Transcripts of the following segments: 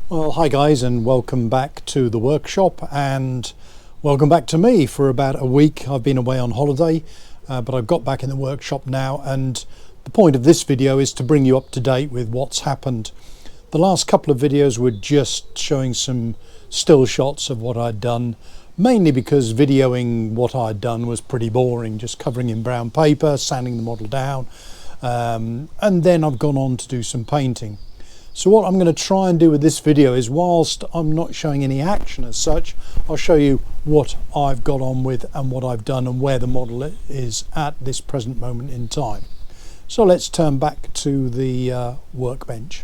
Well, hi guys, and welcome back to the workshop, and welcome back to me. For about a week I've been away on holiday, but I've got back in the workshop now, and the point of this video is to bring you up to date with what's happened. The last couple of videos were just showing some still shots of what I'd done, mainly because videoing what I'd done was pretty boring, just covering in brown paper, sanding the model down, and then I've gone on to do some painting. So what I'm going to try and do with this video is, whilst I'm not showing any action as such, I'll show you what I've got on with and what I've done and where the model is at this present moment in time. So let's turn back to the workbench.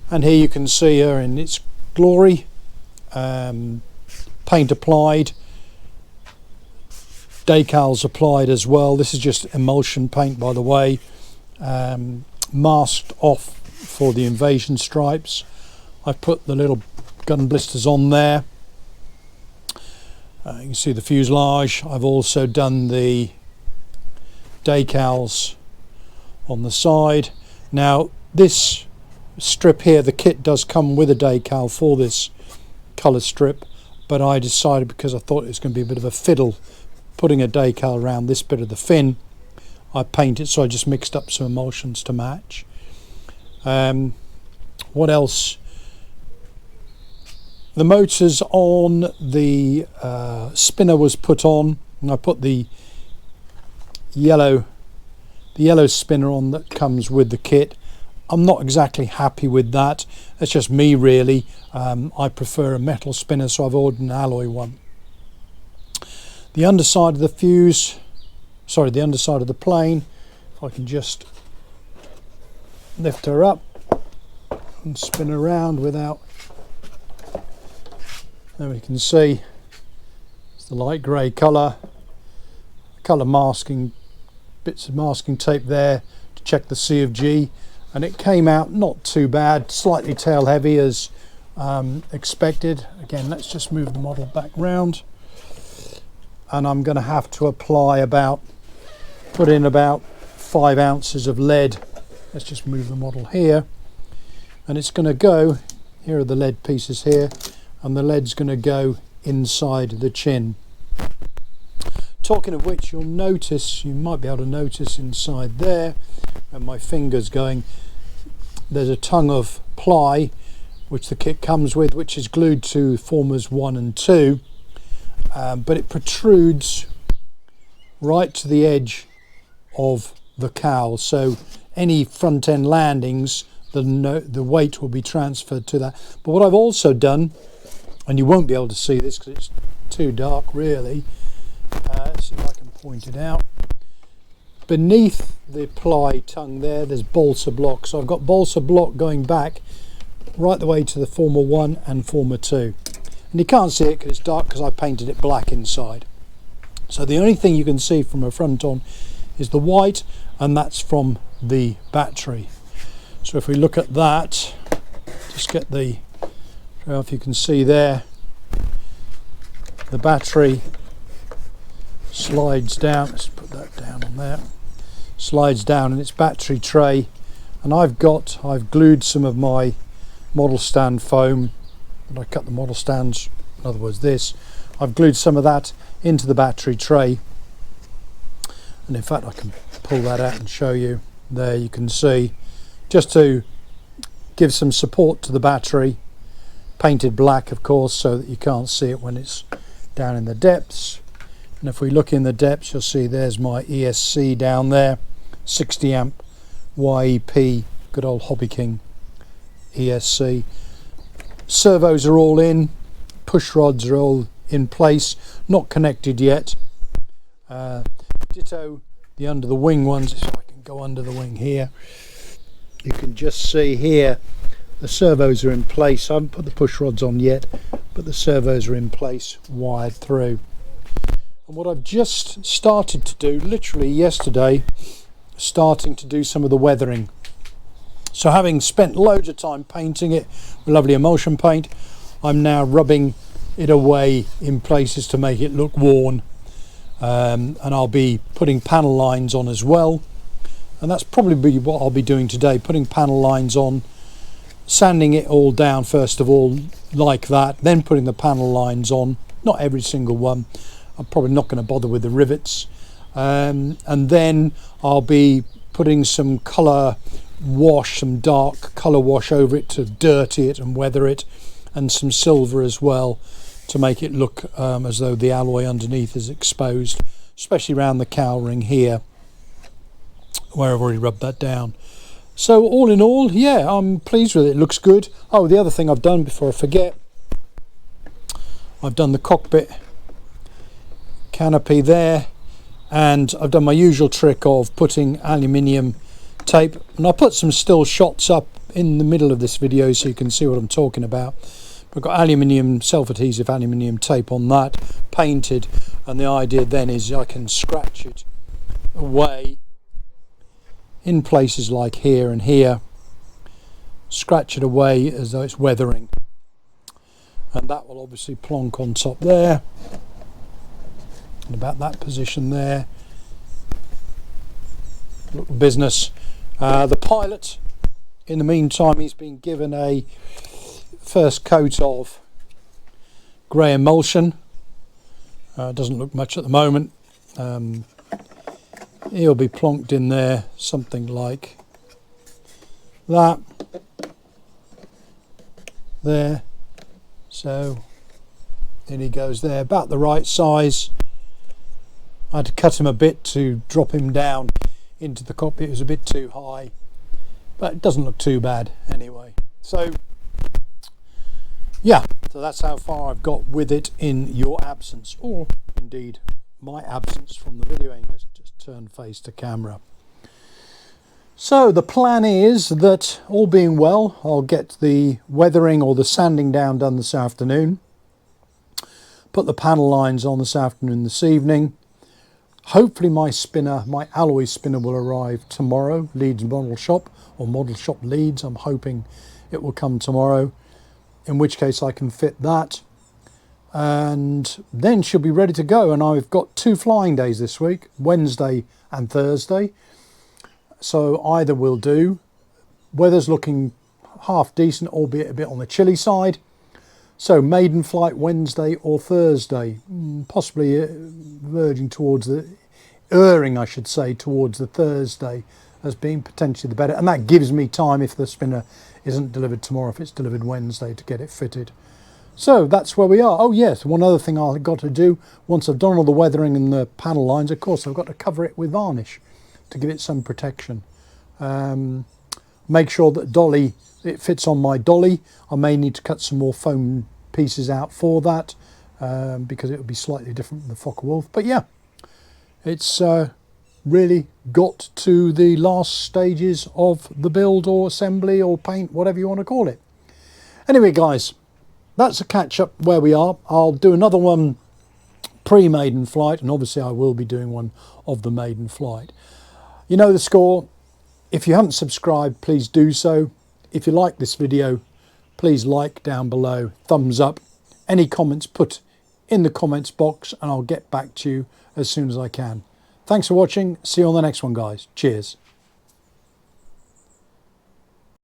And here you can see her in its glory. Paint applied, decals applied as well. This is just emulsion paint, by the way. Masked off for the invasion stripes. I've put the little gun blisters on there. You can see the fuselage. I've also done the decals on the side. Now this strip here, the kit does come with a decal for this colour strip, but I decided, because I thought it was going to be a bit of a fiddle putting a decal around this bit of the fin, I painted, so I just mixed up some emulsions to match. What else? The motors on the spinner was put on, and I put the yellow spinner on that comes with the kit. I'm not exactly happy with that. That's just me, really. I prefer a metal spinner, so I've ordered an alloy one. The underside of the the underside of the plane, if I can just lift her up and spin around without, there we can see it's the light grey colour masking, bits of masking tape there to check the C of G, and it came out not too bad, slightly tail heavy as expected. Again, let's just move the model back round, and I'm going to have to put in about 5 ounces of lead. Let's just move the model here, and it's going to go, here are the lead pieces here, and the lead's going to go inside the chin. Talking of which, you might be able to notice inside there, and my finger's going, there's a tongue of ply which the kit comes with, which is glued to formers 1 and 2, but it protrudes right to the edge of the cowl, so any front end landings, the weight will be transferred to that. But what I've also done, and you won't be able to see this because it's too dark really, let's see if I can point it out. Beneath the ply tongue there's balsa block, so I've got balsa block going back right the way to the former 1 and former 2, and you can't see it because it's dark because I painted it black inside. So the only thing you can see from a front on is the white, and that's from the battery. So if we look at that, just get the, if you can see there, the battery slides down. Let's put that down on there. Slides down in its battery tray, and I've glued some of my model stand foam, and I cut the model stands, in other words this, I've glued some of that into the battery tray, and in fact I can pull that out and show you. There you can see, just to give some support to the battery, painted black of course so that you can't see it when it's down in the depths. And if we look in the depths, you'll see there's my ESC down there, 60 amp YEP, good old Hobby King ESC. Servos are all in, push rods are all in place, not connected yet. Ditto the under the wing ones. If I can go under the wing here, you can just see here the servos are in place. I haven't put the push rods on yet, but the servos are in place, wired through. And what I've just started to do, literally yesterday, starting to do some of the weathering. So having spent loads of time painting it with lovely emulsion paint, I'm now rubbing it away in places to make it look worn, and I'll be putting panel lines on as well, and that's probably what I'll be doing today, putting panel lines on sanding it all down first of all like that, then putting the panel lines on, not every single one. I'm probably not going to bother with the rivets, and then I'll be putting some colour wash, some dark colour wash over it to dirty it and weather it, and some silver as well to make it look as though the alloy underneath is exposed, especially around the cowling here where I've already rubbed that down. So all in all, yeah, I'm pleased with it. It looks good. Oh, the other thing I've done before I forget, I've done the cockpit canopy there, and I've done my usual trick of putting aluminium tape, and I'll put some still shots up in the middle of this video so you can see what I'm talking about. I've got aluminium, self-adhesive aluminium tape on that, painted, and the idea then is I can scratch it away in places like here and here, scratch it away as though it's weathering, and that will obviously plonk on top there, and about that position there. Little business. The pilot, in the meantime, he's been given a first coat of grey emulsion. Doesn't look much at the moment. He'll be plonked in there something like that there, so in he goes there, about the right size. I had to cut him a bit to drop him down into the cockpit. It was a bit too high, but it doesn't look too bad anyway. So yeah, so that's how far I've got with it in your absence, or indeed my absence from the videoing. Let's just turn face to camera. So the plan is that, all being well, I'll get the weathering or the sanding down done this afternoon, put the panel lines on this afternoon, this evening. Hopefully my spinner, my alloy spinner, will arrive tomorrow. Leeds Model Shop, or Model Shop Leeds. I'm hoping it will come tomorrow, in which case I can fit that, and then she'll be ready to go. And I've got 2 flying days this week, Wednesday and Thursday, so either will do. Weather's looking half decent, albeit a bit on the chilly side. So maiden flight Wednesday or Thursday, possibly verging towards the, erring I should say, towards the Thursday as being potentially the better. And that gives me time, if the spinner isn't delivered tomorrow, if it's delivered Wednesday, to get it fitted. So that's where we are. Oh yes, one other thing I've got to do, once I've done all the weathering and the panel lines, of course I've got to cover it with varnish to give it some protection. Make sure that it fits on my dolly. I may need to cut some more foam pieces out for that, because it will be slightly different from the Focke-Wulf. But yeah, it's really got to the last stages of the build or assembly or paint, whatever you want to call it. Anyway guys, that's a catch up where we are. I'll do another one pre-maiden flight, and obviously I will be doing one of the maiden flight. You know the score. If you haven't subscribed, please do so. If you like this video, please like down below, thumbs up. Any comments, put in the comments box, and I'll get back to you as soon as I can. Thanks for watching. See you on the next one, guys. Cheers.